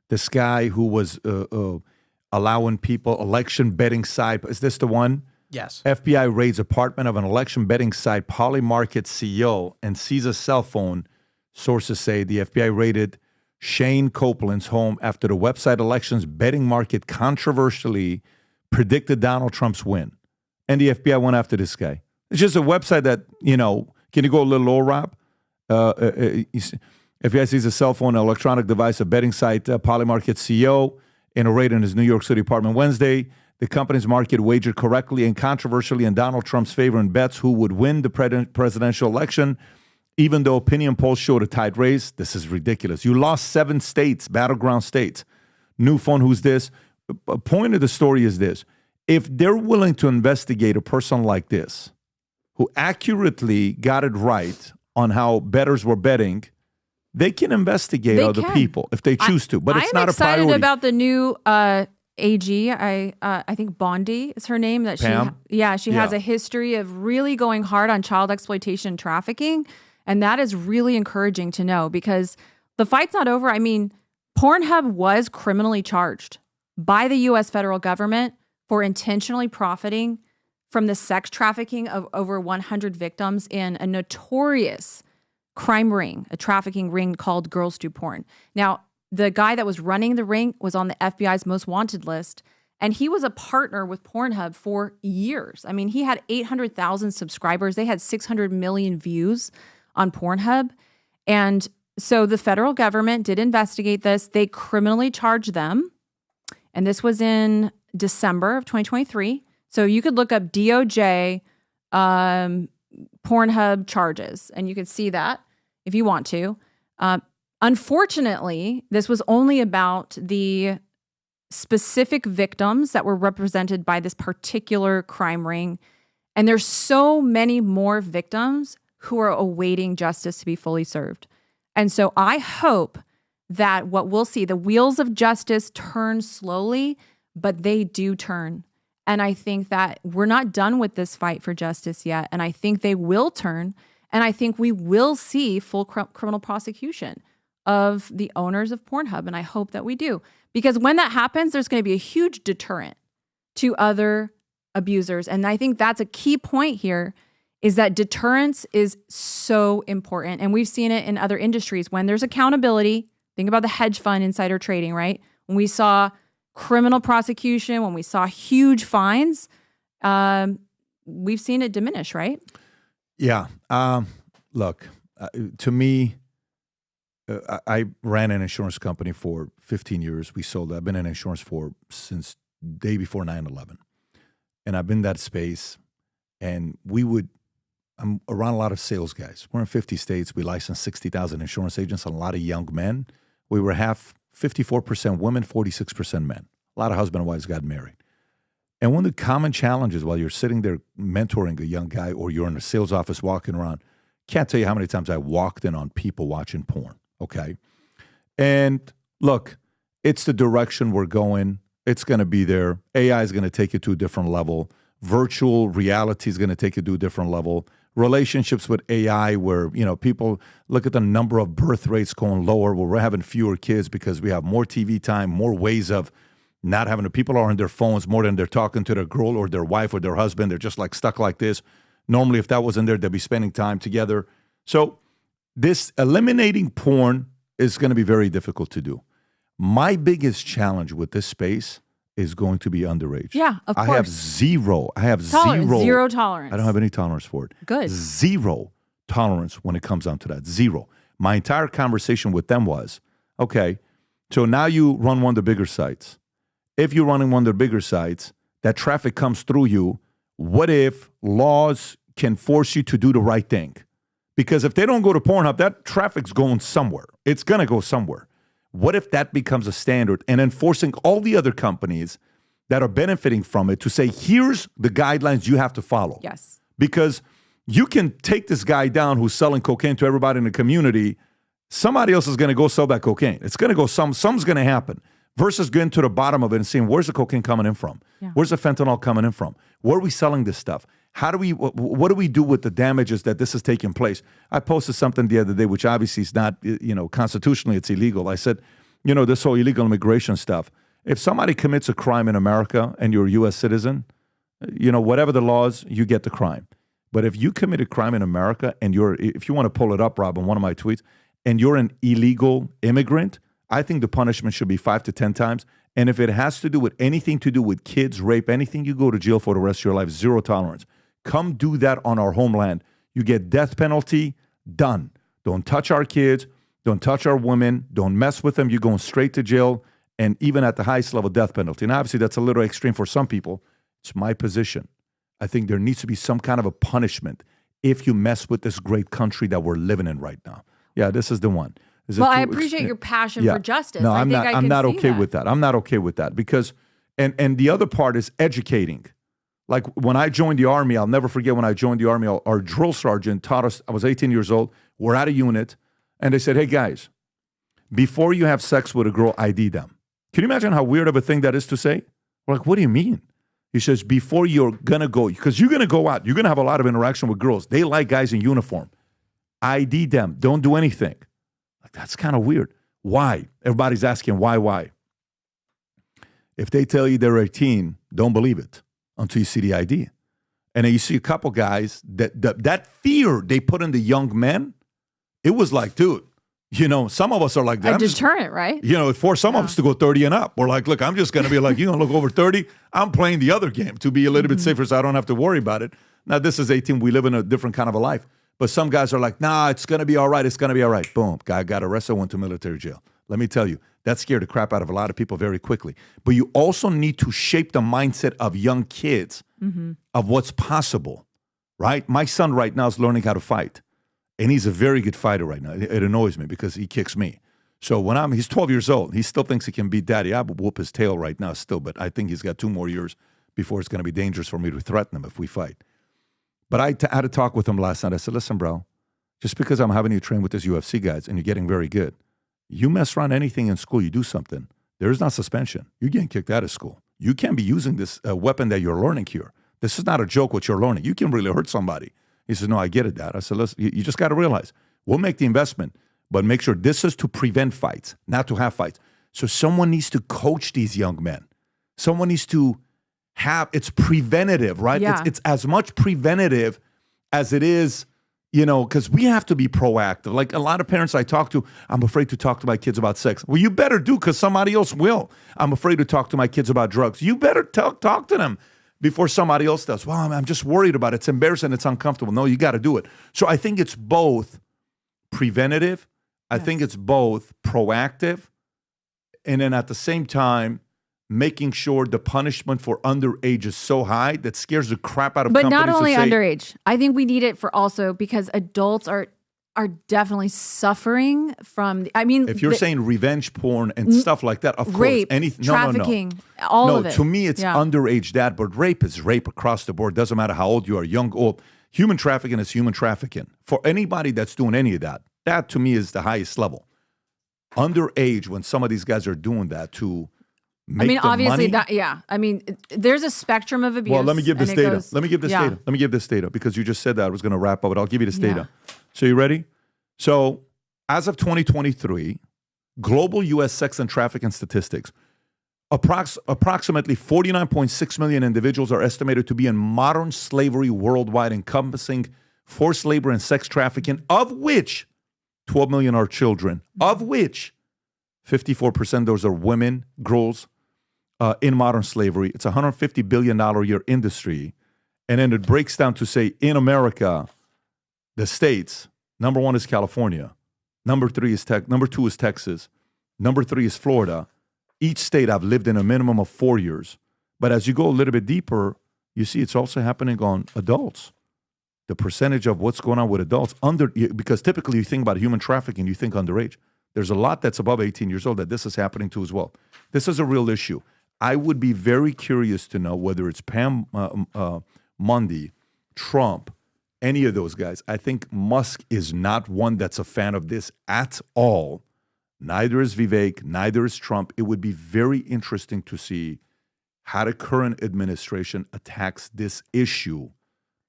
This guy who was allowing people election betting site. Is this the one? Yes. FBI raids apartment of an election betting site PolyMarket CEO and seizes cell phone. Sources say the FBI raided Shane Copeland's home after the website elections betting market controversially predicted Donald Trump's win. And the FBI went after this guy. It's just a website that, can you go a little lower, Rob? FBI seizes a cell phone, an electronic device, a betting site, PolyMarket CEO in a raid in his New York City apartment Wednesday. The company's market wagered correctly and controversially in Donald Trump's favor in bets who would win the presidential election, even though opinion polls showed a tight race. This is ridiculous. You lost 7 states, battleground states. New phone, who's this? Point of the story is this. If they're willing to investigate a person like this, who accurately got it right on how bettors were betting, they can investigate other people if they choose to. But it's not a priority. I'm excited about the new AG. I think Bondi is her name. That Pam? She has a history of really going hard on child exploitation and trafficking. And that is really encouraging to know because the fight's not over. I mean, Pornhub was criminally charged by the U.S. federal government for intentionally profiting from the sex trafficking of over 100 victims in a notorious crime ring, a trafficking ring called Girls Do Porn. Now, the guy that was running the ring was on the FBI's most wanted list, and he was a partner with Pornhub for years. I mean, he had 800,000 subscribers. They had 600 million views on Pornhub. And so the federal government did investigate this. They criminally charged them. And this was in December of 2023. So you could look up DOJ Pornhub charges, and you could see that if you want to. Unfortunately, this was only about the specific victims that were represented by this particular crime ring. And there's so many more victims who are awaiting justice to be fully served. And so I hope that what we'll see, the wheels of justice turn slowly, but they do turn. And I think that we're not done with this fight for justice yet. And I think they will turn. And I think we will see full criminal prosecution of the owners of Pornhub. And I hope that we do. Because when that happens, there's going to be a huge deterrent to other abusers. And I think that's a key point here, is that deterrence is so important. And we've seen it in other industries. When there's accountability, think about the hedge fund insider trading, right? When we saw criminal prosecution, when we saw huge fines, we've seen it diminish, right? Yeah. Look, to me, I ran an insurance company for 15 years. We sold. I've been in insurance since day before 9/11. And I've been in that space. And I'm around a lot of sales guys. We're in 50 states. We licensed 60,000 insurance agents and a lot of young men. We were 54% women, 46% men. A lot of husband and wives got married. And one of the common challenges while you're sitting there mentoring a young guy or you're in a sales office walking around, can't tell you how many times I walked in on people watching porn, okay? And look, it's the direction we're going. It's going to be there. AI is going to take it to a different level. Virtual reality is going to take it to a different level. Relationships with AI where, people look at the number of birth rates going lower, where we're having fewer kids because we have more TV time, more ways of not having to. People are on their phones more than they're talking to their girl or their wife or their husband. They're just like stuck like this. Normally, if that wasn't there, they'd be spending time together. So this eliminating porn is going to be very difficult to do. My biggest challenge with this space is going to be underage. Yeah, of course. I have zero tolerance. I don't have any tolerance for it. Good. Zero tolerance when it comes down to that. Zero. My entire conversation with them was, okay, so now you run one of the bigger sites. If you're running one of the bigger sites, that traffic comes through you. What if laws can force you to do the right thing? Because if they don't go to Pornhub, that traffic's going somewhere. It's going to go somewhere. What if that becomes a standard and enforcing all the other companies that are benefiting from it to say, here's the guidelines you have to follow? Yes. Because you can take this guy down who's selling cocaine to everybody in the community. Somebody else is going to go sell that cocaine. It's going to go, something's going to happen. Versus getting to the bottom of it and seeing, where's the cocaine coming in from? Yeah. Where's the fentanyl coming in from? Where are we selling this stuff? What do we do with the damages that this is taking place? I posted something the other day, which obviously is not, constitutionally it's illegal. I said, this whole illegal immigration stuff. If somebody commits a crime in America and you're a U.S. citizen, whatever the laws, you get the crime. But if you commit a crime in America and if you want to pull it up, Rob, in one of my tweets, and you're an illegal immigrant, I think the punishment should be 5 to 10 times. And if it has to do with anything to do with kids, rape, anything, you go to jail for the rest of your life. Zero tolerance. Come do that on our homeland. You get death penalty, done. Don't touch our kids. Don't touch our women. Don't mess with them. You're going straight to jail. And even at the highest level, death penalty. And obviously, that's a little extreme for some people. It's my position. I think there needs to be some kind of a punishment if you mess with this great country that we're living in right now. Yeah, this is the one. I appreciate your passion for justice. No, I'm not okay with that. I'm not okay with that because, and the other part is educating. Like when I joined the Army, I'll never forget when I joined the Army, our drill sergeant taught us, I was 18 years old, we're at a unit, and they said, hey guys, before you have sex with a girl, ID them. Can you imagine how weird of a thing that is to say? We're like, what do you mean? He says, before you're going to go, because you're going to go out, you're going to have a lot of interaction with girls. They like guys in uniform. ID them. Don't do anything. Like, that's kind of weird. Why? Everybody's asking why? If they tell you they're 18, don't believe it until you see the ID. And then you see a couple guys, that fear they put in the young men, it was like, dude, some of us are like that. A deterrent, right? It forced some of us to go 30 and up. We're like, look, I'm just going to be like, you're going to look over 30. I'm playing the other game to be a little bit safer so I don't have to worry about it. Now, this is 18. We live in a different kind of a life. But some guys are like, nah, it's going to be all right. It's going to be all right. Boom. Guy got arrested, went to military jail. Let me tell you, that scared the crap out of a lot of people very quickly. But you also need to shape the mindset of young kids of what's possible, right? My son right now is learning how to fight. And he's a very good fighter right now. It annoys me because he kicks me. So he's 12 years old. He still thinks he can beat daddy. I would whoop his tail right now still, but I think he's got 2 more years before it's going to be dangerous for me to threaten him if we fight. But I had a talk with him last night. I said, listen, bro, just because I'm having you train with these UFC guys and you're getting very good, you mess around anything in school, you do something, there's not suspension. You're getting kicked out of school. You can't be using this weapon that you're learning here. This is not a joke what you're learning. You can really hurt somebody. He says, no, I get it, Dad. I said, listen, you just got to realize, we'll make the investment, but make sure this is to prevent fights, not to have fights. So someone needs to coach these young men. Someone needs to it's preventative, right? Yeah. It's as much preventative as it is, because we have to be proactive. Like a lot of parents I talk to, I'm afraid to talk to my kids about sex. Well, you better do because somebody else will. I'm afraid to talk to my kids about drugs. You better talk to them before somebody else does. Well, I'm just worried about it. It's embarrassing. It's uncomfortable. No, you got to do it. So I think it's both preventative. I think it's both proactive. And then at the same time, making sure the punishment for underage is so high that scares the crap out of companies. But not only underage. I think we need it for also because adults are definitely suffering from, if you're saying revenge porn and stuff like that, of rape, course. Anything, trafficking, all of it. To me, it's underage that, but rape is rape across the board. Doesn't matter how old you are, young, old. Human trafficking is human trafficking. For anybody that's doing any of that, that to me is the highest level. Underage, when some of these guys are doing that to make obviously money, there's a spectrum of abuse. Well, let me give this data. Let me give this data because you just said that I was going to wrap up, but I'll give you this data. So you ready? So as of 2023, global U.S. sex and trafficking statistics, approximately 49.6 million individuals are estimated to be in modern slavery worldwide, encompassing forced labor and sex trafficking, of which 12 million are children, of which 54% those are women, girls, in modern slavery. It's a $150 billion a year industry. And then it breaks down to say in America, the states, number 1 is California. Number 2 is Texas. Number 3 is Florida. Each state I've lived in a minimum of 4 years. But as you go a little bit deeper, you see it's also happening on adults. The percentage of what's going on with adults because typically you think about human trafficking, you think underage. There's a lot that's above 18 years old that this is happening to as well. This is a real issue. I would be very curious to know whether it's Pam Mundy, Trump, any of those guys. I think Musk is not one that's a fan of this at all. Neither is Vivek, neither is Trump. It would be very interesting to see how the current administration attacks this issue.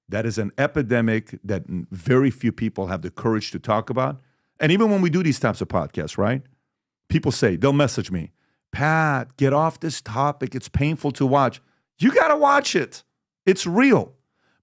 That is an epidemic that very few people have the courage to talk about. And even when we do these types of podcasts, right? people say, they'll message me, Pat, get off this topic. It's painful to watch. You got to watch it. It's real.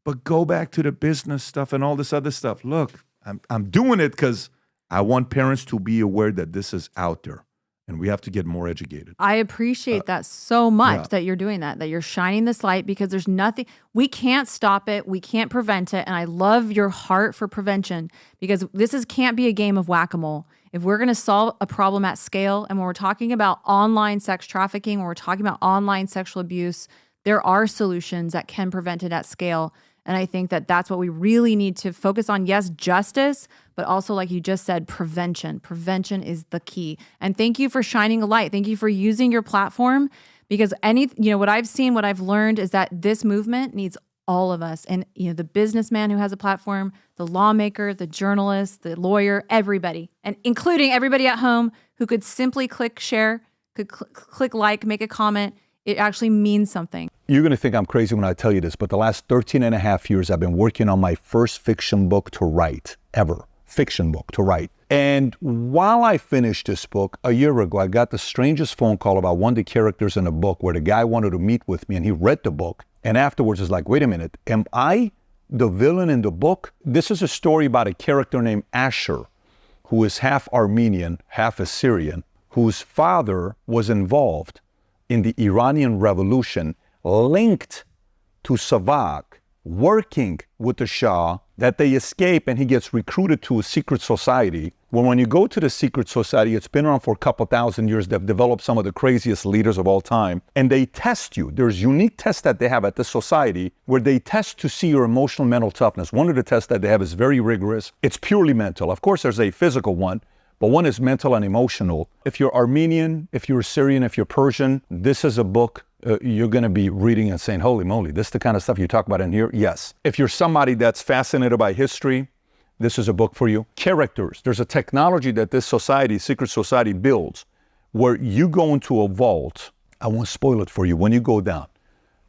But go back to the business stuff and all this other stuff. Look, I'm doing it because I want parents to be aware that this is out there and we have to get more educated. I appreciate that so much that you're doing that you're shining this light, because there's nothing, we can't stop it. We can't prevent it. And I love your heart for prevention, because can't be a game of whack-a-mole. If we're going to solve a problem at scale, and when we're talking about online sex trafficking, when we're talking about online sexual abuse, there are solutions that can prevent it at scale. And I think that that's what we really need to focus on. Yes, justice, but also, like you just said, prevention. Prevention is the key. And thank you for shining a light. Thank you for using your platform, because what I've seen, what I've learned is that this movement needs all of us. And, the businessman who has a platform, the lawmaker, the journalist, the lawyer, everybody, and including everybody at home who could simply click share, could click like, make a comment. It actually means something. You're going to think I'm crazy when I tell you this, but the last 13 and a half years, I've been working on my first fiction book to write, ever. Fiction book to write. And while I finished this book a year ago, I got the strangest phone call about one of the characters in the book, where the guy wanted to meet with me, and he read the book. And afterwards is like, wait a minute, am I the villain in the book? This is a story about a character named Asher, who is half Armenian, half Assyrian, whose father was involved in the Iranian Revolution, linked to Savak, working with the Shah, that they escape, and he gets recruited to a secret society. When you go to the secret society, it's been around for a couple thousand years. They've developed some of the craziest leaders of all time, and they test you. There's unique tests that they have at this society where they test to see your emotional mental toughness. One of the tests that they have is very rigorous. It's purely mental. Of course, there's a physical one, but one is mental and emotional. If you're Armenian, if you're Syrian, if you're Persian, this is a book you're going to be reading and saying, holy moly, this is the kind of stuff you talk about in here? Yes. If you're somebody that's fascinated by history, this is a book for you. Characters. There's a technology that this society, secret society, builds where you go into a vault. I won't spoil it for you. When you go down,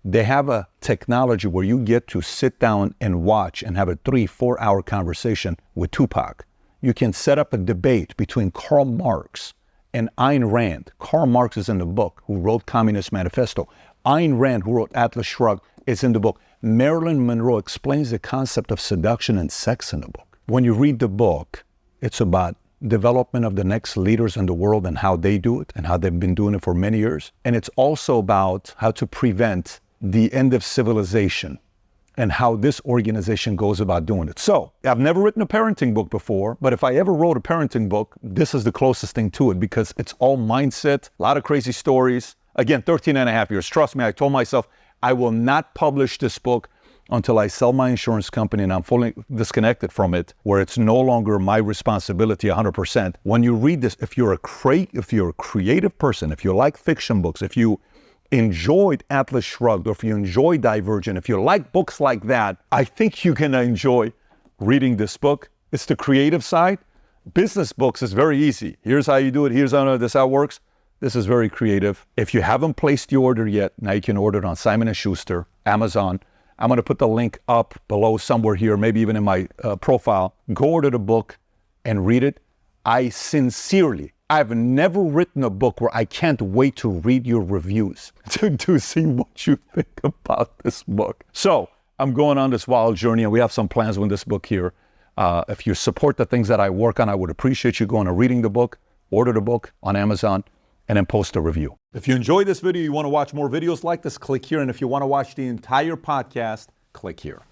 they have a technology where you get to sit down and watch and have a 3-4 hour conversation with Tupac. You can set up a debate between Karl Marx and Ayn Rand. Karl Marx is in the book, who wrote Communist Manifesto. Ayn Rand, who wrote Atlas Shrugged, is in the book. Marilyn Monroe explains the concept of seduction and sex in the book. When you read the book, it's about development of the next leaders in the world and how they do it and how they've been doing it for many years. And it's also about how to prevent the end of civilization and how this organization goes about doing it. So, I've never written a parenting book before, but if I ever wrote a parenting book, this is the closest thing to it, because it's all mindset, a lot of crazy stories. Again, 13 and a half years. Trust me, I told myself I will not publish this book until I sell my insurance company and I'm fully disconnected from it, where it's no longer my responsibility 100%. When you read this, if you're a creative person, if you like fiction books, if you enjoyed Atlas Shrugged, or if you enjoy Divergent, if you like books like that, I think you're going to enjoy reading this book. It's the creative side. Business books is very easy. Here's how you do it. Here's how this how it works. This is very creative. If you haven't placed the order yet, now you can order it on Simon & Schuster, Amazon. I'm going to put the link up below somewhere here, maybe even in my profile. Go order the book and read it. I've never written a book where I can't wait to read your reviews to see what you think about this book. So I'm going on this wild journey, and we have some plans with this book here. If you support the things that I work on, I would appreciate you going and reading the book, order the book on Amazon, and then post a review. If you enjoyed this video, you want to watch more videos like this, click here. And if you want to watch the entire podcast, click here.